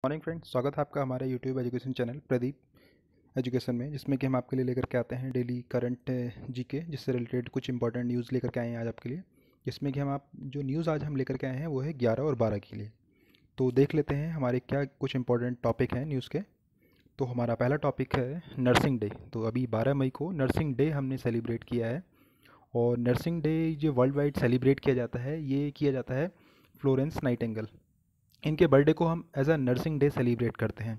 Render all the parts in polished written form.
Morning friends, स्वागत है आपका हमारे YouTube education channel Pradeep education में, जिसमें कि हम आपके लिए लेकर के आते हैं डेली करंट जीके, जिससे रिलेटेड कुछ इंपॉर्टेंट न्यूज़ लेकर के आए हैं आज आपके लिए। जिसमें कि जो न्यूज़ आज हम लेकर के आए हैं वो है 11 और 12 के लिए। तो देख लेते हैं हमारे क्या कुछ इंपॉर्टेंट टॉपिक हैं न्यूज़ के। तो हमारा पहला टॉपिक है नर्सिंग डे। तो अभी 12 मई को नर्सिंग डे हमने सेलिब्रेट किया है। और नर्सिंग डे जो वर्ल्ड वाइड सेलिब्रेट किया जाता है, ये किया जाता है फ्लोरेंस नाइटिंगेल। इनके बर्थडे को हम as a nursing day celebrate करते हैं।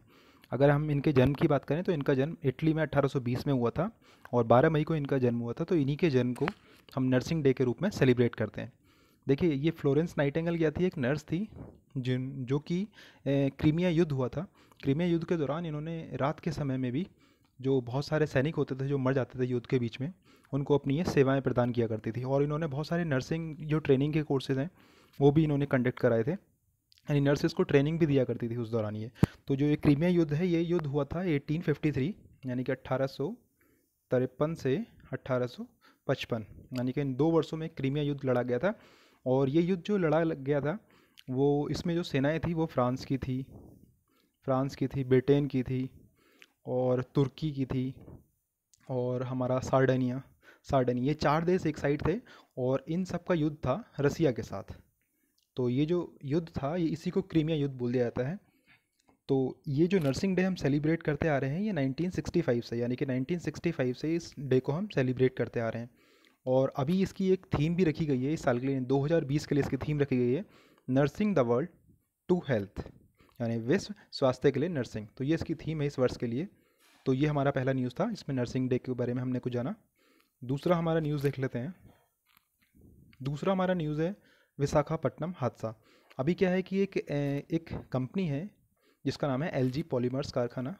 अगर हम इनके जन्म की बात करें तो इनका जन्म इटली में 1820 में हुआ था और 12 मई को इनका जन्म हुआ था। तो इन्हीं के जन्म को हम नर्सिंग डे के रूप में सेलिब्रेट करते हैं। देखिए, ये फ्लोरेंस नाइटिंगेल क्या थी? एक नर्स थी जिन जो कि क्रीमिया युद्ध हुआ था। क्रीमिया युद्ध के दौरान इन्होंने रात के समय में भी जो बहुत सारे सैनिक होते थे जो मर जाते थे युद्ध के बीच में, उनको अपनी ये सेवाएं प्रदान किया करती थी। और इन्होंने बहुत सारे नर्सिंग जो ट्रेनिंग के कोर्सेज हैं वो भी इन्होंने कंडक्ट कराए थे, यानी नर्सेस को ट्रेनिंग भी दिया करती थी उस दौरान ये। तो जो ये क्रीमिया युद्ध है, ये युद्ध हुआ था 1853, यानी कि 1853 से 1855, यानी कि इन 2 वर्षों में क्रीमिया युद्ध लड़ा गया था। और ये युद्ध जो लड़ा गया था, वो इसमें जो सेनाएं थी वो फ्रांस की थी, ब्रिटेन की थी, और तुर्की की थी, और हमारा सार्डनिया, ये 4 देश एक साइड थे। और इन सब का युद्ध था रसिया के साथ। तो ये जो युद्ध था, ये इसी को क्रीमिया युद्ध बोल दिया जाता है। तो ये जो नर्सिंग डे हम सेलिब्रेट करते आ रहे हैं, ये 1965 से, यानी कि 1965 से इस डे को हम सेलिब्रेट करते आ रहे हैं। और अभी इसकी एक थीम भी रखी गई है इस साल के लिए, 2020 के लिए इसकी थीम रखी गई है, nursing the world to health, यानी विश्व स्वास्थ्य के लिए नर्सिंग। तो ये इसकी थीम है इस वर्ष के लिए। तो ये हमारा पहला न्यूज़ था, इसमें नर्सिंग डे के बारे में हमने कुछ जाना। दूसरा हमारा न्यूज़ देख लेते हैं। दूसरा हमारा न्यूज़ है विशाखापट्टनम हादसा। अभी क्या है कि एक कंपनी है जिसका नाम है एलजी पॉलीमर्स कारखाना।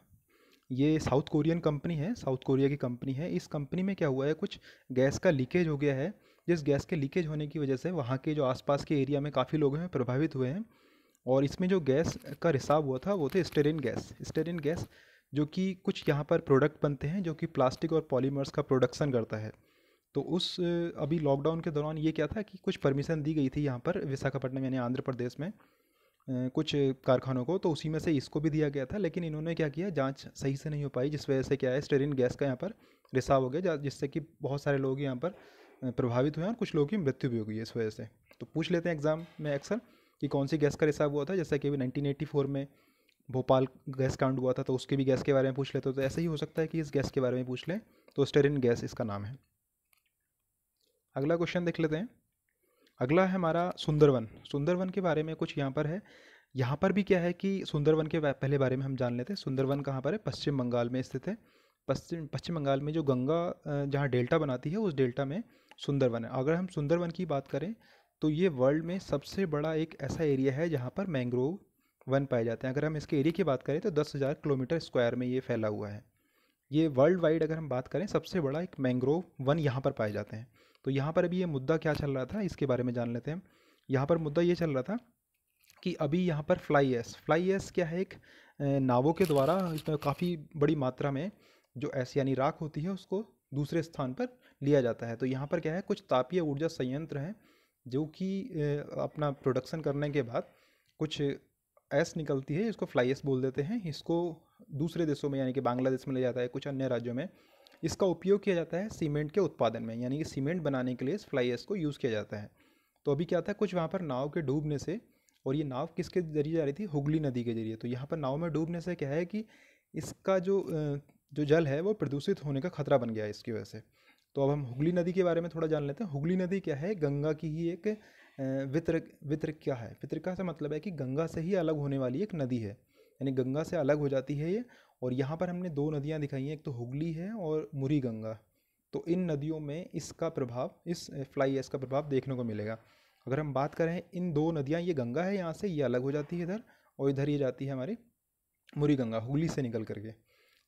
ये साउथ कोरियन कंपनी है, साउथ कोरिया की कंपनी है। इस कंपनी में क्या हुआ है, कुछ गैस का लीकेज हो गया है। जिस गैस के लीकेज होने की वजह से वहाँ के जो आसपास के एरिया में काफ़ी लोग हैं प्रभावित हुए हैं। और इसमें जो गैस का रिसाव हुआ था वो थे स्टेरिन गैस, जो कि कुछ यहाँ पर प्रोडक्ट बनते हैं जो कि प्लास्टिक और पॉलीमर्स का प्रोडक्शन करता है। तो अभी लॉकडाउन के दौरान ये क्या था कि कुछ परमिशन दी गई थी यहाँ पर विशाखापट्टनम यानी आंध्र प्रदेश में कुछ कारखानों को, तो उसी में से इसको भी दिया गया था। लेकिन इन्होंने क्या किया, जांच सही से नहीं हो पाई, जिस वजह से क्या है, स्टेरिन गैस का यहाँ पर रिसाव हो गया, जिससे कि बहुत सारे लोग यहाँ पर प्रभावित हुए हैं और कुछ लोगों की मृत्यु भी हो गई है इस वजह से। तो पूछ लेते हैं एग्जाम में अक्सर कि कौन सी गैस का रिसाव हुआ था। जैसा कि अभी 1984 में भोपाल गैस कांड हुआ था, तो उसके भी गैस के बारे में पूछ लेते, तो ऐसा ही हो सकता है कि इस गैस के बारे में पूछ लें। तो स्टेरिन गैस इसका नाम है। अगला क्वेश्चन देख लेते हैं। अगला है हमारा सुंदरवन। सुंदरवन के बारे में कुछ यहाँ पर है। यहाँ पर भी क्या है कि सुंदरवन के पहले बारे में हम जान लेते हैं। सुंदरवन कहाँ पर है? पश्चिम बंगाल में स्थित है। पश्चिम पश्चिम बंगाल में जो गंगा जहाँ डेल्टा बनाती है, उस डेल्टा में सुंदरवन है। अगर हम सुंदरवन की बात करें तो ये वर्ल्ड में सबसे बड़ा एक ऐसा एरिया है जहाँ पर मैंग्रोव वन पाए जाते हैं। अगर हम इसके एरिया की बात करें तो 10,000 किलोमीटर स्क्वायर में ये फैला हुआ है। ये वर्ल्ड वाइड अगर हम बात करें, सबसे बड़ा एक मैंग्रोव वन यहाँ पर पाए जाते हैं। तो यहाँ पर अभी ये मुद्दा क्या चल रहा था, इसके बारे में जान लेते हैं। यहाँ पर मुद्दा ये चल रहा था कि अभी यहाँ पर फ्लाई ऐश क्या है, एक नावों के द्वारा इसमें काफ़ी बड़ी मात्रा में जो ऐसी यानी राख होती है उसको दूसरे स्थान पर लिया जाता है। तो यहाँ पर क्या है, कुछ तापीय ऊर्जा संयंत्र हैं जो कि अपना प्रोडक्शन करने के बाद कुछ ऐश निकलती है, इसको फ्लाई ऐश बोल देते हैं। इसको दूसरे देशों में यानी कि बांग्लादेश में ले जाता है, कुछ अन्य राज्यों में इसका उपयोग किया जाता है सीमेंट के उत्पादन में, यानी कि सीमेंट बनाने के लिए इस फ्लाई ऐश को यूज़ किया जाता है। तो अभी क्या था, कुछ वहाँ पर नाव के डूबने से, और ये नाव किसके जरिए जा रही थी? हुगली नदी के जरिए। तो यहाँ पर नाव में डूबने से क्या है कि इसका जो जल है वो प्रदूषित होने का खतरा बन गया है इसकी वजह से। तो अब हम हुगली नदी के बारे में थोड़ा जान लेते हैं। हुगली नदी क्या है? गंगा की ही एक वितरक है। वितरिका से मतलब है कि गंगा से ही अलग होने वाली एक नदी है, यानी गंगा से अलग हो जाती है ये। और यहाँ पर हमने 2 नदियाँ दिखाई हैं, एक तो हुगली है और मुरी गंगा। तो इन नदियों में इसका प्रभाव, इस फ्लाई ऐश का प्रभाव देखने को मिलेगा। अगर हम बात करें इन 2 नदियाँ, ये गंगा है यहाँ से, ये अलग हो जाती है इधर, और इधर ये जाती है हमारी मुरी गंगा हुगली से निकल करके।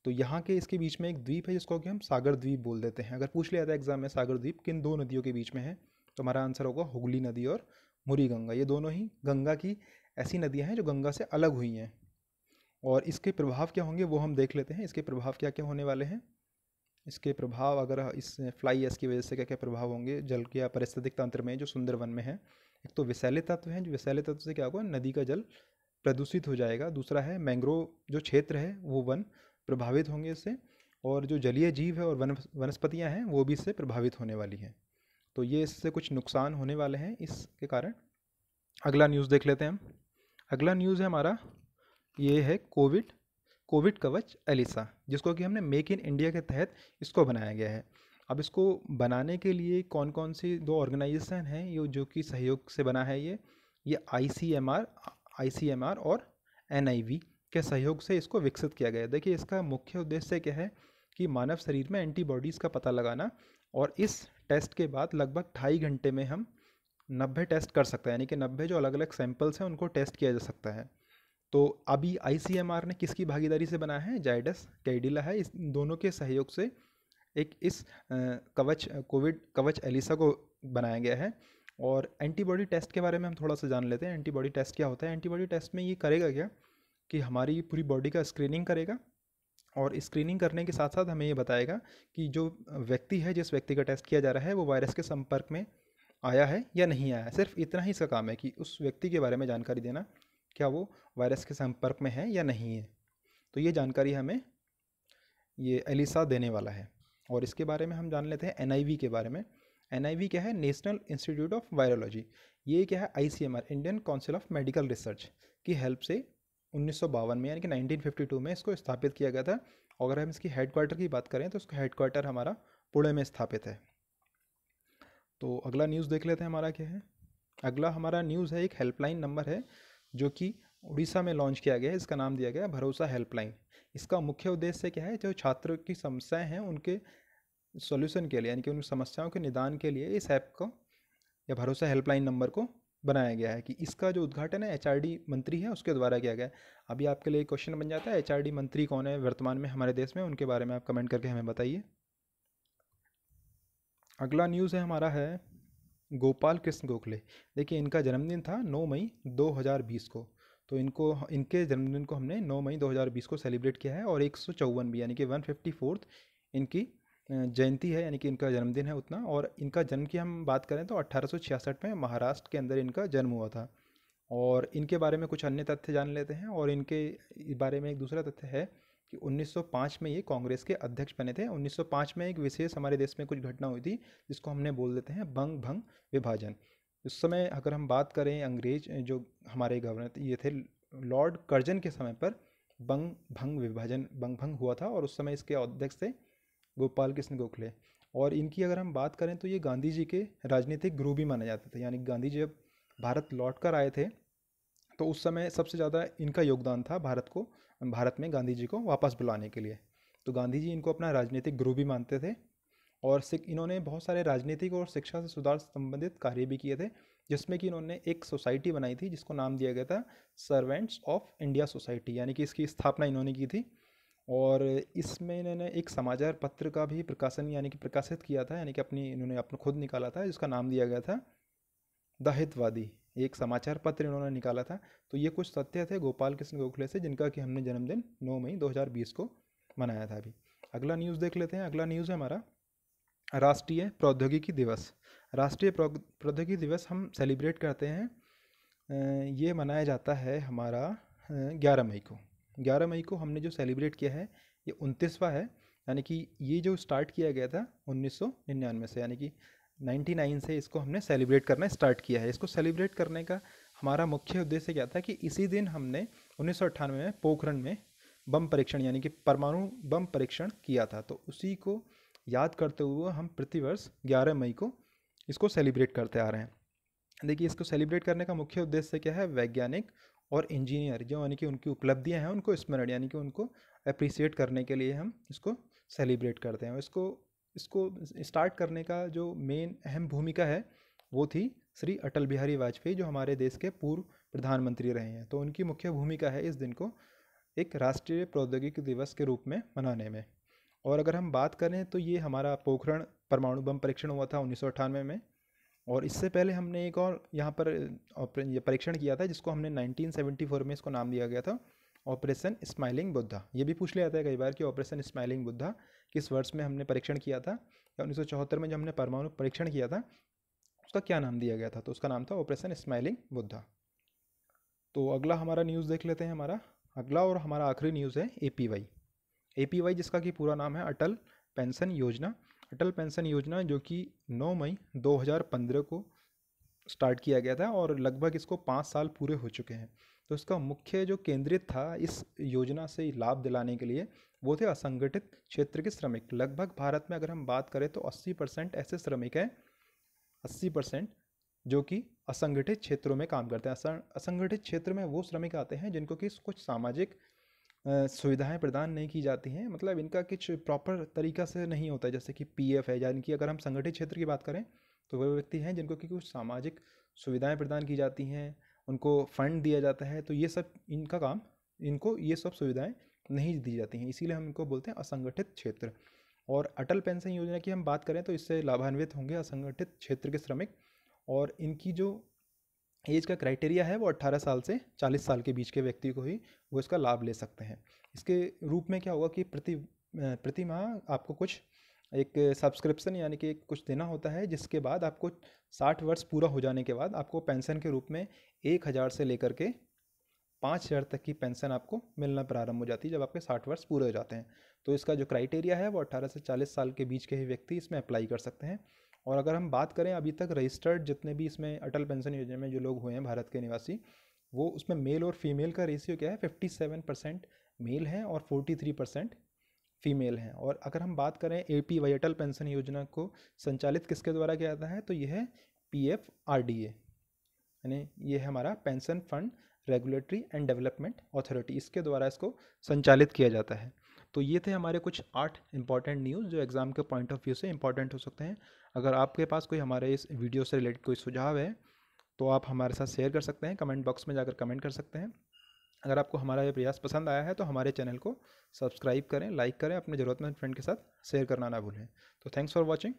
तो यहाँ के इसके बीच में एक द्वीप है जिसको कि हम सागर द्वीप बोल देते हैं। अगर पूछ लिया जाता है एग्जाम में सागर द्वीप किन 2 नदियों के बीच में है, तो हमारा आंसर होगा हुगली नदी और मुरी गंगा। ये दोनों ही गंगा की ऐसी नदियाँ हैं जो गंगा से अलग हुई हैं। और इसके प्रभाव क्या होंगे वो हम देख लेते हैं। इसके प्रभाव क्या क्या होने वाले हैं। इसके प्रभाव, अगर इस फ्लाई ऐश की वजह से क्या क्या प्रभाव होंगे जल के या पारिस्थितिक तंत्र में जो सुंदरवन में है। एक तो विषैले तत्व हैं, जो विषैले तत्व से क्या होगा, नदी का जल प्रदूषित हो जाएगा। दूसरा है मैंग्रोव जो क्षेत्र है वो वन प्रभावित होंगे इससे, और जो जलीय जीव है और वनस्पतियाँ हैं वो भी इससे प्रभावित होने वाली हैं। तो ये इससे कुछ नुकसान होने वाले हैं इसके कारण। अगला न्यूज़ देख लेते हैं हम। अगला न्यूज़ है हमारा, ये है कोविड कोविड कवच एलिसा, जिसको कि हमने मेक इन इंडिया के तहत इसको बनाया गया है। अब इसको बनाने के लिए कौन कौन सी दो ऑर्गेनाइजेशन हैं ये जो कि सहयोग से बना है, ये आईसीएमआर और एनआईवी के सहयोग से इसको विकसित किया गया है। देखिए इसका मुख्य उद्देश्य क्या है कि मानव शरीर में एंटीबॉडीज़ का पता लगाना, और इस टेस्ट के बाद लगभग 2.5 घंटे में हम 90 टेस्ट कर सकते हैं, यानी कि 90 जो अलग अलग सैंपल्स हैं उनको टेस्ट किया जा सकता है। तो अभी आईसीएमआर ने किसकी भागीदारी से बना है, जायडस कैडिला है, इस दोनों के सहयोग से एक इस कोविड कवच एलिसा को बनाया गया है। और एंटीबॉडी टेस्ट के बारे में हम थोड़ा सा जान लेते हैं। एंटीबॉडी टेस्ट क्या होता है? एंटीबॉडी टेस्ट में ये करेगा क्या कि हमारी पूरी बॉडी का स्क्रीनिंग करेगा, और स्क्रीनिंग करने के साथ साथ हमें ये बताएगा कि जो व्यक्ति है, जिस व्यक्ति का टेस्ट किया जा रहा है, वो वायरस के संपर्क में आया है या नहीं आया है। सिर्फ इतना ही इसका काम है कि उस व्यक्ति के बारे में जानकारी देना, क्या वो वायरस के संपर्क में है या नहीं है। तो ये जानकारी हमें ये एलिसा देने वाला है। और इसके बारे में हम जान लेते हैं एनआईवी के बारे में। एनआईवी क्या है? National institute of virology. ये क्या है? ICMR, Indian council of medical research की हेल्प से 1952 में यानी कि 1952 में इसको स्थापित किया गया था। अगर हम इसकी हेडक्वार्टर की बात करें तो इसका हेडक्वार्टर हमारा पुणे में स्थापित है। तो अगला न्यूज़ देख लेते हैं हमारा क्या है। अगला हमारा न्यूज़ है, एक हेल्पलाइन नंबर है जो कि उड़ीसा में लॉन्च किया गया है। इसका नाम दिया गया है भरोसा हेल्पलाइन। इसका मुख्य उद्देश्य क्या है? जो छात्र की समस्याएं हैं उनके सॉल्यूशन के लिए, यानी कि उन समस्याओं के निदान के लिए इस ऐप को या भरोसा हेल्पलाइन नंबर को बनाया गया है। कि इसका जो उद्घाटन है एचआरडी मंत्री है उसके द्वारा किया गया है। अभी आपके लिए क्वेश्चन बन जाता है, एचआरडी मंत्री कौन है वर्तमान में हमारे देश में, उनके बारे में आप कमेंट करके हमें बताइए। अगला न्यूज़ है हमारा है गोपाल कृष्ण गोखले। देखिए इनका जन्मदिन था 9 मई 2020 को। तो इनके जन्मदिन को हमने 9 मई 2020 को सेलिब्रेट किया है। और 154 भी यानी कि 154th इनकी जयंती है, यानी कि इनका जन्मदिन है उतना। और इनका जन्म की हम बात करें तो 1866 में महाराष्ट्र के अंदर इनका जन्म हुआ था। और इनके बारे में कुछ अन्य तथ्य जान लेते हैं। और इनके बारे में एक दूसरा तथ्य है कि 1905 में ये कांग्रेस के अध्यक्ष बने थे। 1905 में एक विशेष हमारे देश में कुछ घटना हुई थी जिसको हमने बोल देते हैं बंग भंग विभाजन। उस समय अगर हम बात करें, अंग्रेज जो हमारे गवर्नर ये थे लॉर्ड कर्जन के समय पर बंग भंग हुआ था। और उस समय इसके अध्यक्ष थे गोपाल कृष्ण गोखले। और इनकी अगर हम बात करें तो ये गांधी जी के राजनीतिक गुरु भी माने जाते थे। यानी गांधी जी जब भारत लौट कर आए थे तो उस समय सबसे ज़्यादा इनका योगदान था भारत में गांधी जी को वापस बुलाने के लिए। तो गांधी जी इनको अपना राजनीतिक गुरु भी मानते थे। और इन्होंने बहुत सारे राजनीतिक और शिक्षा से सुधार संबंधित कार्य भी किए थे, जिसमें कि इन्होंने एक सोसाइटी बनाई थी जिसको नाम दिया गया था सर्वेंट्स ऑफ इंडिया सोसाइटी, यानी कि इसकी स्थापना इन्होंने की थी। और इसमें इन्होंने एक समाचार पत्र का भी प्रकाशन यानी कि प्रकाशित किया था, यानी कि इन्होंने अपना खुद निकाला था, जिसका नाम दिया गया था द हितवादी। एक समाचार पत्र इन्होंने निकाला था। तो ये कुछ तथ्य थे गोपाल कृष्ण गोखले से, जिनका कि हमने जन्मदिन 9 मई 2020 को मनाया था। अभी अगला न्यूज़ देख लेते हैं। अगला न्यूज़ है हमारा राष्ट्रीय प्रौद्योगिकी दिवस। राष्ट्रीय प्रौद्योगिकी दिवस हम सेलिब्रेट करते हैं, ये मनाया जाता है हमारा 11 मई को। 11 मई को हमने जो सेलिब्रेट किया है ये 29वां है। यानी कि ये जो स्टार्ट किया गया था 1999 से, यानी कि 99 से इसको हमने सेलिब्रेट करना स्टार्ट किया है। इसको सेलिब्रेट करने का हमारा मुख्य उद्देश्य क्या था कि इसी दिन हमने 1998 में पोखरण में बम परीक्षण यानी कि परमाणु बम परीक्षण किया था। तो उसी को याद करते हुए हम प्रतिवर्ष 11 मई को इसको सेलिब्रेट करते आ रहे हैं। देखिए इसको सेलिब्रेट करने का मुख्य उद्देश्य क्या है? वैज्ञानिक और इंजीनियर जो यानी कि उनकी उपलब्धियां हैं उनको स्मरण यानी कि उनको अप्रिसिएट करने के लिए हम इसको सेलिब्रेट करते हैं। इसको स्टार्ट करने का जो मेन अहम भूमिका है वो थी श्री अटल बिहारी वाजपेयी, जो हमारे देश के पूर्व प्रधानमंत्री रहे हैं। तो उनकी मुख्य भूमिका है इस दिन को एक राष्ट्रीय प्रौद्योगिकी दिवस के रूप में मनाने में। और अगर हम बात करें तो ये हमारा पोखरण परमाणु बम परीक्षण हुआ था 1998 में। और इससे पहले हमने एक और यहाँ पर ये परीक्षण किया था जिसको हमने 1974 में इसको नाम दिया गया था ऑपरेशन स्माइलिंग बुद्धा। ये भी पूछ लिया जाता है कई बार कि ऑपरेशन स्माइलिंग बुद्धा किस वर्ष में हमने परीक्षण किया था, या 1974 में जब हमने परमाणु परीक्षण किया था उसका क्या नाम दिया गया था। तो उसका नाम था ऑपरेशन स्माइलिंग बुद्धा। तो अगला हमारा न्यूज़ देख लेते हैं। हमारा अगला और हमारा आखिरी न्यूज़ है एपीवाई। एपीवाई जिसका कि पूरा नाम है अटल पेंशन योजना। अटल पेंशन योजना जो कि 9 मई 2015 को स्टार्ट किया गया था और लगभग इसको 5 साल पूरे हो चुके हैं। तो इसका मुख्य जो केंद्रित था इस योजना से लाभ दिलाने के लिए वो थे असंगठित क्षेत्र के श्रमिक। लगभग भारत में अगर हम बात करें तो 80% ऐसे श्रमिक हैं, 80% जो कि असंगठित क्षेत्रों में काम करते हैं। असंगठित क्षेत्र में वो श्रमिक आते हैं जिनको कि कुछ सामाजिक सुविधाएं प्रदान नहीं की जाती हैं, मतलब इनका कुछ प्रॉपर तरीका से नहीं होता है, जैसे कि पीएफ है, यानी कि अगर हम संगठित क्षेत्र की बात करें तो वे व्यक्ति हैं जिनको कि कुछ सामाजिक सुविधाएं प्रदान की जाती हैं, उनको फंड दिया जाता है, तो ये सब इनका काम, इनको ये सब सुविधाएं नहीं दी जाती हैं, इसीलिए हम इनको बोलते हैं असंगठित क्षेत्र। और अटल पेंशन योजना की हम बात करें तो इससे लाभान्वित होंगे असंगठित क्षेत्र के श्रमिक, और इनकी जो एज का क्राइटेरिया है वो 18 साल से 40 साल के बीच के व्यक्ति को ही वो इसका लाभ ले सकते हैं। इसके रूप में क्या होगा कि प्रति माह आपको कुछ एक सब्सक्रिप्शन यानी कि कुछ देना होता है, जिसके बाद आपको 60 वर्ष पूरा हो जाने के बाद आपको पेंशन के रूप में 1000 से लेकर के 5000 तक की पेंशन आपको मिलना प्रारंभ हो जाती है जब आपके 60 वर्ष पूरे हो जाते हैं। तो इसका जो क्राइटेरिया है वो 18 से 40 साल के बीच के ही व्यक्ति इसमें अप्लाई कर सकते हैं। और अगर हम बात करें अभी तक रजिस्टर्ड जितने भी इसमें अटल पेंशन योजना में जो लोग हुए हैं भारत के निवासी, वो उसमें मेल और फीमेल का रेशियो क्या है, 57% मेल हैं और 43% फीमेल हैं। और अगर हम बात करें एपीवाई अटल पेंशन योजना को संचालित किसके द्वारा किया जाता है तो यह है पीएफआरडीए, यानी ये है हमारा pension fund regulatory and development authority, इसके द्वारा इसको संचालित किया जाता है। तो ये थे हमारे कुछ 8 इंपॉर्टेंट न्यूज़ जो एग्ज़ाम के पॉइंट ऑफ व्यू से इंपॉर्टेंट हो सकते हैं। अगर आपके पास कोई हमारे इस वीडियो से रिलेटेड कोई सुझाव है तो आप हमारे साथ शेयर कर सकते हैं, कमेंट बॉक्स में जाकर कमेंट कर सकते हैं। अगर आपको हमारा ये प्रयास पसंद आया है तो हमारे चैनल को सब्सक्राइब करें, लाइक करें, अपने ज़रूरतमंद फ्रेंड के साथ शेयर करना ना भूलें। तो थैंक्स फॉर वॉचिंग।